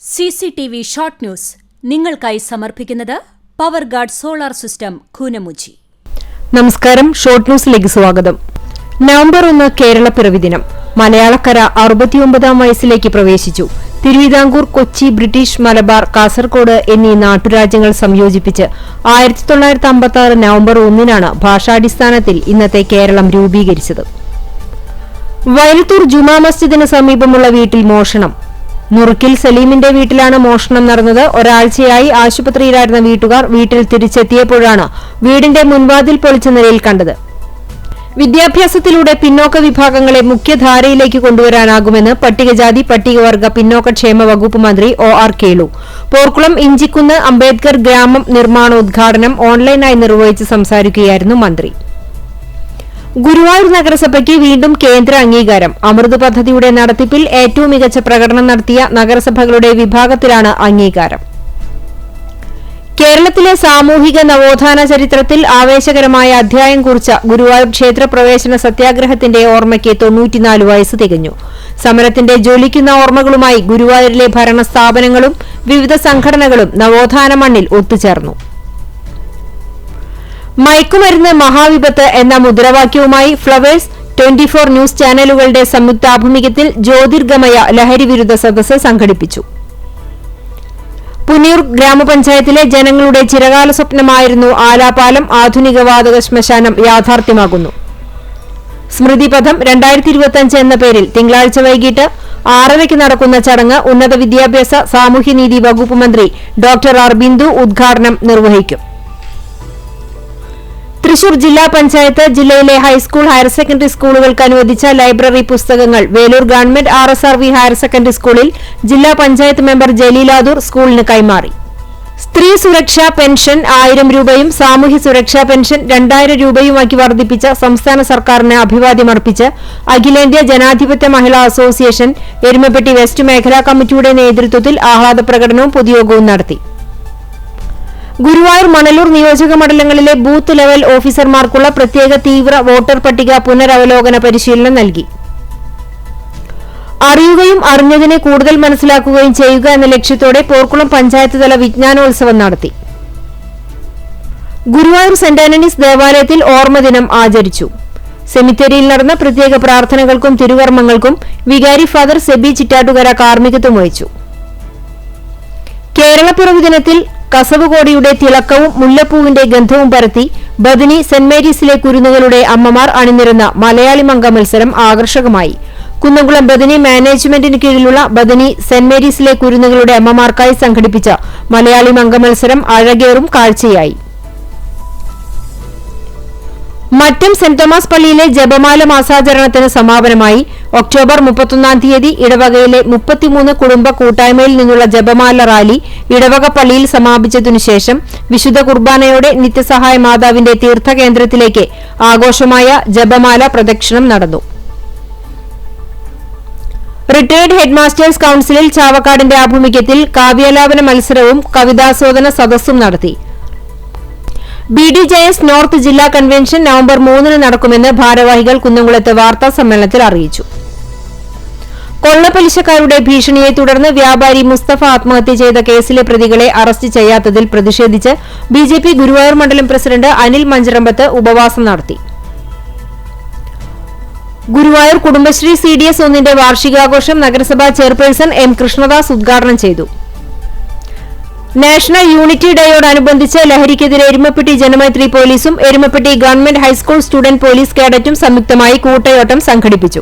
CCTV short news നിങ്ങൾക്കായി സമർപ്പിക്കുന്നത് power guard solar system Koonamuchi. നമസ്കാരം, ഷോർട്ട് ന്യൂസിലേക്ക് സ്വാഗതം. നവംബർ 1 കേരളപ്പിറവി ദിനം. മലയാളക്കര 69ാം വയസ്സിലേക്ക് പ്രവേശിച്ചു. തിരുവിതാംകൂർ, കൊച്ചി, ബ്രിട്ടീഷ്, മലബാർ, കാസർകോട് എന്നീ നാട്ടുരാജ്യങ്ങൾ സംയോജിപ്പിച്ച് 1956 നവംബർ 1 ഭാഷാടിസ്ഥാനത്തിൽ ഇന്നത്തെ കേരളം രൂപീകരിച്ചത്. വയലത്തൂർ ജുമാ മസ്ജിദിന് സമീപമുള്ള വീട്ടിൽ മോഷണം. നുറുക്കിൽ സലീമിന്റെ വീട്ടിലാണ് മോഷണം നടന്നത്. ഒരാഴ്ചയായി ആശുപത്രിയിലായിരുന്ന വീട്ടുകാർ വീട്ടിൽ തിരിച്ചെത്തിയപ്പോഴാണ് വീടിന്റെ മുൻവാതിൽ പൊളിച്ച നിലയിൽ കണ്ടത്. വിദ്യാഭ്യാസത്തിലൂടെ പിന്നോക്ക വിഭാഗങ്ങളെ മുഖ്യധാരയിലേക്ക് കൊണ്ടുവരാനാകുമെന്ന് പട്ടികജാതി പട്ടികവർഗ പിന്നോക്കക്ഷേമ വകുപ്പ് മന്ത്രി OR കേളു. പോർക്കുളം ഇഞ്ചിക്കുന്ന് അംബേദ്കർ ഗ്രാമം നിർമ്മാണോദ്ഘാടനം ഓൺലൈനായി നിർവഹിച്ച് സംസാരിക്കുകയായിരുന്നു മന്ത്രി. ഗുരുവായൂർ നഗരസഭയ്ക്ക് വീണ്ടും കേന്ദ്ര അംഗീകാരം. അമൃത് പദ്ധതിയുടെ നടത്തിപ്പിൽ ഏറ്റവും മികച്ച പ്രകടനം നടത്തിയ നഗരസഭകളുടെ വിഭാഗത്തിലാണ് അംഗീകാരം. കേരളത്തിലെ സാമൂഹിക നവോത്ഥാന ചരിത്രത്തിൽ ആവേശകരമായ അധ്യായം കുറിച്ച ഗുരുവായൂർ ക്ഷേത്രപ്രവേശന സത്യാഗ്രഹത്തിന്റെ ഓർമ്മയ്ക്ക് 94 വയസ്സ് തികഞ്ഞു. സമരത്തിന്റെ ജ്വലിക്കുന്ന ഓർമ്മകളുമായി ഗുരുവായൂരിലെ ഭരണസ്ഥാപനങ്ങളും വിവിധ സംഘടനകളും നവോത്ഥാന മണ്ണിൽ ഒത്തുചേർന്നു. മയക്കുമരുന്ന് മഹാവിപത്ത് എന്ന മുദ്രാവാക്യവുമായി ഫ്ലവേഴ്സ് 24 ന്യൂസ് ചാനലുകളുടെ സംയുക്താഭിമുഖ്യത്തിൽ ജ്യോതിർഗമയ ലഹരി വിരുദ്ധ സദസ്സ് സംഘടിപ്പിച്ചു. പുന്നൂർ ഗ്രാമപഞ്ചായത്തിലെ ജനങ്ങളുടെ ചിരകാല സ്വപ്നമായിരുന്നു ആലാപാലം ആധുനിക വാതക ശ്മശാനം യാഥാർത്ഥ്യമാകുന്നു. സ്മൃതിപഥം 2025 എന്ന പേരിൽ തിങ്കളാഴ്ച വൈകിട്ട് 6:30 നടക്കുന്ന ചടങ്ങ് ഉന്നത വിദ്യാഭ്യാസ സാമൂഹ്യനീതി വകുപ്പ് മന്ത്രി ഡോക്ടർ ആർ ബിന്ദു ഉദ്ഘാടനം നിർവഹിക്കും. തൃശൂർ ജില്ലാ പഞ്ചായത്ത് ജില്ലയിലെ ഹൈസ്കൂൾ, ഹയർ സെക്കൻഡറി സ്കൂളുകൾക്ക് അനുവദിച്ച ലൈബ്രറി പുസ്തകങ്ങൾ Velur government RSRV higher secondary സ്കൂളിൽ ജില്ലാ പഞ്ചായത്ത് മെമ്പർ ജലീലാദൂർ സ്കൂളിന് കൈമാറി. സ്ത്രീ സുരക്ഷാ പെൻഷൻ 1000 രൂപയും സാമൂഹ്യ സുരക്ഷാ പെൻഷൻ 2000 രൂപയുമാക്കി വർദ്ധിപ്പിച്ച സംസ്ഥാന സർക്കാരിന് അഭിവാദ്യമർപ്പിച്ച് അഖിലേന്ത്യാ ജനാധിപത്യ മഹിളാ അസോസിയേഷൻ എരുമപ്പെട്ടി വെസ്റ്റ് മേഖലാ കമ്മിറ്റിയുടെ നേതൃത്വത്തിൽ ആഹ്ലാദ പ്രകടനവും പൊതുയോഗവും നടത്തി. ഗുരുവായൂർ, മണലൂർ നിയോജക മണ്ഡലങ്ങളിലെ ബൂത്ത് ലെവൽ ഓഫീസർമാർക്കുള്ള പ്രത്യേക തീവ്ര വോട്ടർ പട്ടിക പുനരവലോകന പരിശീലനം നൽകി. അറിയുകയും അറിഞ്ഞതിനെ കൂടുതൽ മനസ്സിലാക്കുകയും ചെയ്യുക എന്ന ലക്ഷ്യത്തോടെ പോർക്കുളം പഞ്ചായത്ത് തല വിജ്ഞാനോത്സവം നടത്തി. ഗുരുവായൂർ സെന്റ് ആന്റണീസ് ദേവാലയത്തിൽ ഓർമ്മദിനം ആചരിച്ചു. സെമിത്തേരിയിൽ നടന്ന പ്രത്യേക പ്രാർത്ഥനകൾക്കും തിരുകർമ്മങ്ങൾക്കും വികാരി ഫാദർ സെബി ചിറ്റാട്ടുകര കാർമ്മികത്വം വഹിച്ചു. കേരളപ്പിറവി ദിനത്തിൽ കസവുകോടിയുടെ തിളക്കവും മുല്ലപ്പൂവിന്റെ ഗന്ധവും പരത്തി ബദനി സെന്റ് മേരീസിലെ കുരുന്നുകളുടെ അമ്മമാർ അണിനിരുന്ന മലയാളി മംഗ മത്സരം ആകർഷകമായി. കുന്നംകുളം ബദനി മാനേജ്മെന്റിന് കീഴിലുള്ള ബദനി സെന്റ് മേരീസിലെ കുരുന്നുകളുടെ അമ്മമാർക്കായി സംഘടിപ്പിച്ച മലയാളി മംഗ മത്സരം അഴകേറും കാഴ്ചയായി. മറ്റം സെന്റ് തോമസ് പള്ളിയിലെ ജപമാല മാസാചരണത്തിന് സമാപനമായി. ഒക്ടോബർ 31 ഇടവകയിലെ 33 കുടുംബ കൂട്ടായ്മയിൽ നിന്നുള്ള ജപമാല റാലി ഇടവക പള്ളിയിൽ സമാപിച്ചതിനുശേഷം വിശുദ്ധ കുർബാനയോടെ നിത്യസഹായ മാതാവിന്റെ തീർത്ഥകേന്ദ്രത്തിലേക്ക് ആഘോഷമായ ജപമാല പ്രദക്ഷിണം നടന്നു. റിട്ടയർഡ് ഹെഡ്മാസ്റ്റേഴ്സ് കൌൺസിലിൽ ചാവക്കാടിന്റെ ആഭിമുഖ്യത്തിൽ കാവ്യാലാപന മത്സരവും കവിതാസ്വാദന സദസ്സും നടത്തി. BDJS നോർത്ത് ജില്ലാ കൺവെൻഷൻ നവംബർ 3 നടക്കുമെന്ന് ഭാരവാഹികൾ കുന്നംകുളത്ത് വാർത്താ സമ്മേളനത്തിൽ അറിയിച്ചു. കൊള്ളപ്പലിശക്കാരുടെ ഭീഷണിയെ തുടർന്ന് വ്യാപാരി മുസ്തഫ ആത്മഹത്യ ചെയ്ത കേസിലെ പ്രതികളെ അറസ്റ്റ് ചെയ്യാത്തതിൽ പ്രതിഷേധിച്ച് BJP ഗുരുവായൂർ മണ്ഡലം പ്രസിഡന്റ് അനിൽ മഞ്ചറമ്പത്ത് ഉപവാസം നടത്തി. ഗുരുവായൂർ കുടുംബശ്രീ CDS 1 വാർഷികാഘോഷം നഗരസഭാ ചെയർപേഴ്സൺ M കൃഷ്ണദാസ് ഉദ്ഘാടനം ചെയ്തു. നാഷണൽ യൂണിറ്റി ഡേയോടനുബന്ധിച്ച് ലഹരിക്കെതിരെ എരുമപ്പെട്ടി ജനമൈത്രി പോലീസും Erumapetty government high school student police കേഡറ്റും സംയുക്തമായി കൂട്ടയോട്ടം സംഘടിപ്പിച്ചു.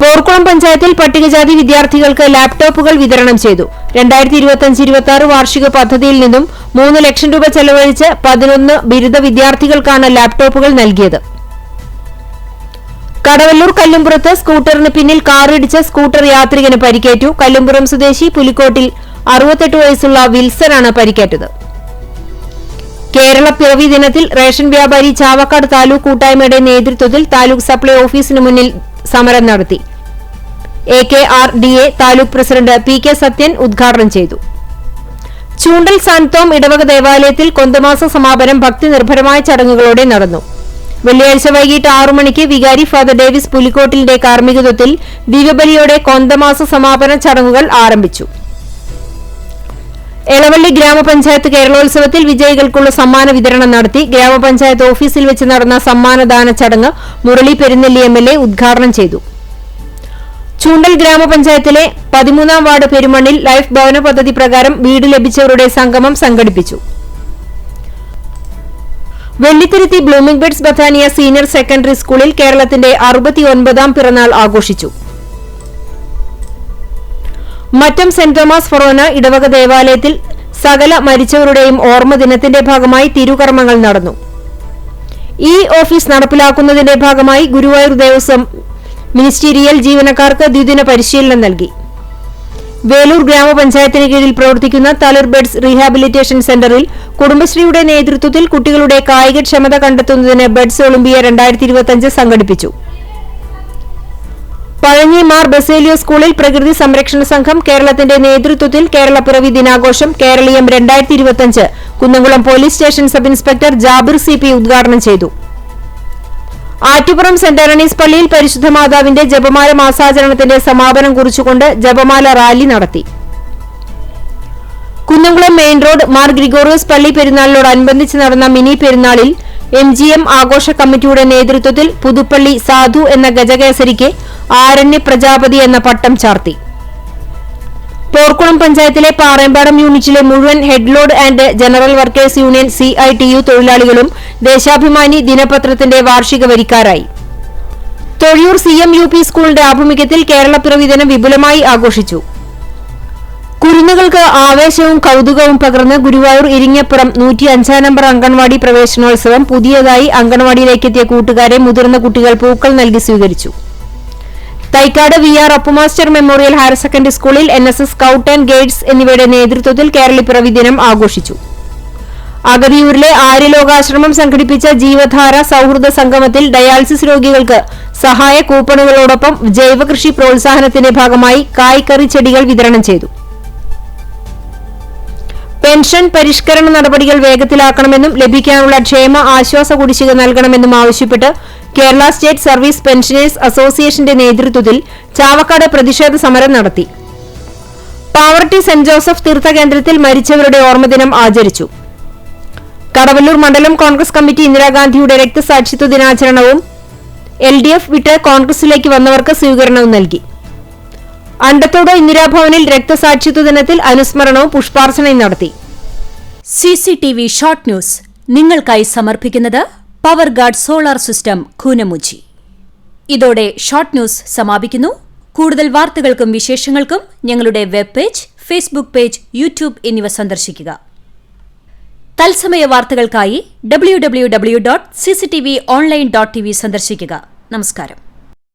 പോർക്കുളം പഞ്ചായത്തിൽ പട്ടികജാതി വിദ്യാർത്ഥികൾക്ക് ലാപ്ടോപ്പുകൾ വിതരണം ചെയ്തു. 2025-26 വാർഷിക പദ്ധതിയിൽ നിന്നും 3 ലക്ഷം രൂപ ചെലവഴിച്ച് 11 ബിരുദ വിദ്യാർത്ഥികൾക്കാണ് ലാപ്ടോപ്പുകൾ നൽകിയത്. കടവല്ലൂർ കല്ലുംപുറത്ത് സ്കൂട്ടറിന് പിന്നിൽ കാറിടിച്ച് സ്കൂട്ടർ യാത്രികന് പരിക്കേറ്റു. കല്ലുംപുറം സ്വദേശി പുലിക്കോട്ടിൽ 68 വയസ്സുള്ള വിൽസനാണ് പരിക്കേറ്റത്. കേരളപ്പിറവി ദിനത്തിൽ റേഷൻ വ്യാപാരി ചാവക്കാട് താലൂക്ക് കൂട്ടായ്മയുടെ നേതൃത്വത്തിൽ താലൂക്ക് സപ്ലൈ ഓഫീസിന് മുന്നിൽ സമരം നടത്തി. AKRDA taluk president PK Sathyan ഉദ്ഘാടനം ചെയ്തു. ചൂണ്ടൽ സാൻതോം ഇടവക ദേവാലയത്തിൽ കൊന്തമാസ സമാപനം ഭക്തി നിർഭരമായ ചടങ്ങുകളോടെ നടന്നു. വെള്ളിയാഴ്ച വൈകിട്ട് 6 മണിക്ക് വികാരി ഫാദർ ഡേവിസ് പുലിക്കോട്ടിലിന്റെ കാർമ്മികത്വത്തിൽ ദിവ്യബലിയോടെ കൊന്തമാസ സമാപന ചടങ്ങുകൾ ആരംഭിച്ചു. എളവള്ളി ഗ്രാമപഞ്ചായത്ത് കേരളോത്സവത്തിൽ വിജയികൾക്കുള്ള സമ്മാന വിതരണം നടത്തി. ഗ്രാമപഞ്ചായത്ത് ഓഫീസിൽ വെച്ച് നടന്ന സമ്മാനദാന ചടങ്ങ് മുരളി പെരുന്നെല്ലി MLA ഉദ്ഘാടനം ചെയ്തു. ചൂണ്ടൽ ഗ്രാമപഞ്ചായത്തിലെ 13ാം വാർഡ് പെരുമണ്ണിൽ ലൈഫ് ഭവന പദ്ധതി പ്രകാരം വീട് ലഭിച്ചവരുടെ സംഗമം സംഘടിപ്പിച്ചു. Vellithiruthi blooming beds Bethania senior secondary സ്കൂളിൽ കേരളത്തിന്റെ 69ാം പിറന്നാൾ ആഘോഷിച്ചു. മറ്റം സെന്റ് തോമസ് ഫൊറോന ഇടവക ദേവാലയത്തിൽ സകല മരിച്ചവരുടെയും ഓർമ്മ ദിനത്തിന്റെ ഭാഗമായി തിരുകർമ്മങ്ങൾ നടന്നു. ഈ ഓഫീസ് നടപ്പിലാക്കുന്നതിന്റെ ഭാഗമായി ഗുരുവായൂർ ദേവസ്വം മിനിസ്റ്റീരിയൽ ജീവനക്കാർക്ക് ദ്വിദിന പരിശീലനം നൽകി. വേലൂർ ഗ്രാമപഞ്ചായത്തിന് കീഴിൽ പ്രവർത്തിക്കുന്ന തലൂർ ബെഡ്സ് റീഹാബിലിറ്റേഷൻ സെന്ററിൽ കുടുംബശ്രീയുടെ നേതൃത്വത്തിൽ കുട്ടികളുടെ കായികക്ഷമത കണ്ടെത്തുന്നതിന് ബെഡ്സ് ഒളിമ്പിയ 2025 സംഘടിപ്പിച്ചു. പഴഞ്ഞി മാർ ബസേലിയോ സ്കൂളിൽ പ്രകൃതി സംരക്ഷണ സംഘം കേരളത്തിന്റെ നേതൃത്വത്തിൽ കേരളപ്പിറവി ദിനാഘോഷം Keraleeyam 2025 Kunnamkulam police station sub inspector Jabir CP ഉദ്ഘാടനം ചെയ്തു. ആറ്റുപുറം സെന്റ് ആന്റണീസ് പള്ളിയിൽ പരിശുദ്ധ മാതാവിന്റെ ജപമാല മാസാചരണത്തിന്റെ സമാപനം കുറിച്ചുകൊണ്ട് ജപമാല റാലി നടത്തി. കുന്നംകുളം മെയിൻ റോഡ് മാർ ഗ്രിഗോറിയോസ് പള്ളി പെരുന്നാളിനോടനുബന്ധിച്ച് നടന്ന മിനി പെരുന്നാളിൽ MGM ആഘോഷ കമ്മിറ്റിയുടെ നേതൃത്വത്തിൽ പുതുപ്പള്ളി സാധു എന്ന ഗജകേസരിക്ക് ആരണ്യ പ്രജാപതി എന്ന പട്ടം ചാർത്തി. പോർക്കുളം പഞ്ചായത്തിലെ പാറേമ്പാടം യൂണിറ്റിലെ മുഴുവൻ head load and general workers union CITU തൊഴിലാളികളും ദേശാഭിമാനി ദിനപത്രത്തിന്റെ വാർഷിക വരിക്കാരായി. തൊഴിയൂർ CMUP സ്കൂളിന്റെ ആഭിമുഖ്യത്തിൽ കേരളപ്പിറവി ദിനം വിപുലമായി ആഘോഷിച്ചു. കുരുന്നുകൾക്ക് ആവേശവും കൌതുകവും പകർന്ന് ഗുരുവായൂർ ഇരിങ്ങപ്പുറം 105 നമ്പർ അംഗൻവാടി പ്രവേശനോത്സവം പുതിയതായി അംഗൻവാടിയിലേക്കെത്തിയ കൂട്ടുകാരെ മുതിർന്ന കുട്ടികൾ പൂക്കൾ നൽകി സ്വീകരിച്ചു. Thycaud VR Appu master memorial higher secondary സ്കൂളിൽ NSS സ്കൌട്ട് ആൻഡ് ഗൈഡ്സ് എന്നിവയുടെ നേതൃത്വത്തിൽ കേരളപ്പിറവി ദിനം ആഘോഷിച്ചു. അഗതിയൂരിലെ ആര്യലോകാശ്രമം സംഘടിപ്പിച്ച ജീവധാര സൌഹൃദ സംഗമത്തിൽ ഡയാലിസിസ് രോഗികൾക്ക് സഹായ കൂപ്പണുകളോടൊപ്പം ജൈവകൃഷി പ്രോത്സാഹനത്തിന്റെ ഭാഗമായി കായ്കറി ചെടികൾ വിതരണം ചെയ്തു. പെൻഷൻ പരിഷ്കരണ നടപടികൾ വേഗത്തിലാക്കണമെന്നും ലഭിക്കാനുള്ള ക്ഷേമ ആശ്വാസ കുടിശ്ശിക നൽകണമെന്നും ആവശ്യപ്പെട്ട് കേരള സ്റ്റേറ്റ് സർവീസ് പെൻഷനേഴ്സ് അസോസിയേഷന്റെ നേതൃത്വത്തിൽ ചാവക്കാട് പ്രതിഷേധ സമരം നടത്തി. പാവർട്ടി സെന്റ് ജോസഫ് തീർത്ഥകേന്ദ്രത്തിൽ മരിച്ചവരുടെ ഓർമ്മദിനം ആചരിച്ചു. കടവല്ലൂർ മണ്ഡലം കോൺഗ്രസ് കമ്മിറ്റി ഇന്ദിരാഗാന്ധിയുടെ രക്തസാക്ഷിത്വ ദിനാചരണവും LDF വിട്ട് കോൺഗ്രസിലേക്ക് വന്നവർക്ക് സ്വീകരണവും നൽകി. അണ്ടത്തോട് ഇന്ദിരാഭവനിൽ രക്തസാക്ഷിത്വ ദിനത്തിൽ അനുസ്മരണവും പുഷ്പാർച്ചനയും നടത്തി. CCTV ഷോർട്ട് ന്യൂസ് നിങ്ങൾക്കായി സമർപ്പിക്കുന്നത് power guard solar system Koonamuchi. ഇതോടെ ഷോർട്ട് ന്യൂസ് സമാപിക്കുന്നു. കൂടുതൽ വാർത്തകൾക്കും വിശേഷങ്ങൾക്കും ഞങ്ങളുടെ web page, Facebook page, YouTube എന്നിവ സന്ദർശിക്കുക. തത്സമയ വാർത്തകൾക്കായി www.cctvonline.tv സന്ദർശിക്കുക. നമസ്കാരം.